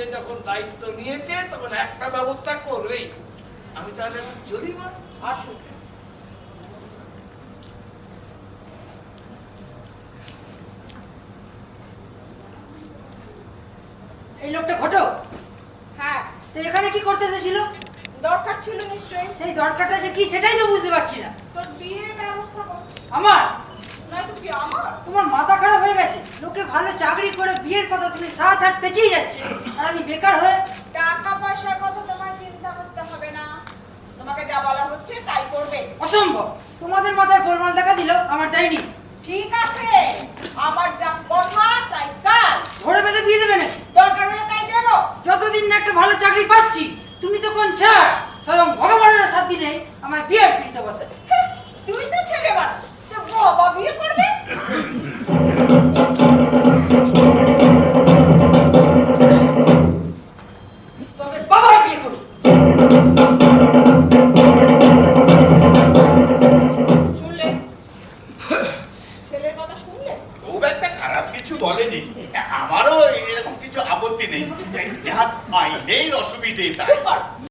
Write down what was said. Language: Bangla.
কাঁধে যখন দায়িত্ব নিয়েছে তখন একটা ব্যবস্থা করবেই। আমি তাহলে এখন চলি মা। আসুন। এই লোকটা ঘটক? হ্যাঁ। তো এখানে কি করতে এসেছিল? দরকার ছিল নিশ্চয়ই। সেই দরকারটা যে কি সেটাই তো বুঝতে পারছি না। তোর বিয়ের ব্যবস্থা করছি। আমার? না তো কি আমার? তোমার মাথা খারাপ হয়ে গেছে? লোকে ভালো চাকরি করে বিয়ের কথা শুনে সাত হাত পেঁচিয়ে যাচ্ছে, আর আমি বেকার হয়ে। টাকা পয়সার কথা তোমায় চিন্তা করতে হবে না, তোমাকে যা বলা হচ্ছে তাই করবে। অসম্ভব! তোমাদের মাথায় গোলমাল দেখা দিল, আমার দেয়নি। ঠিক আছে, আমার যা কথা তাই কাজ। ধরে বেঁধে বিয়ে দেবে না? দরকার হলে তাই দেবো। যতদিন না একটা ভালো চাকরি পাচ্ছি, তুমি তো কোন ছাড়, স্বয়ং ভগবানের সাথ দিলে আমার বিয়ের পিড়িতে বসে। তুই তো ছেলে মানুষ, তো বাবা বিয়ে করবে। তবে বাবা বিয়ে করবে। শুনলে? ছেলের কথা শুনলে? খুব একটা খারাপ কিছু বলেনি, আমারও এরকম কিছু আপত্তি নেই, আইনের অসুবিধে তাই। চুপ কর।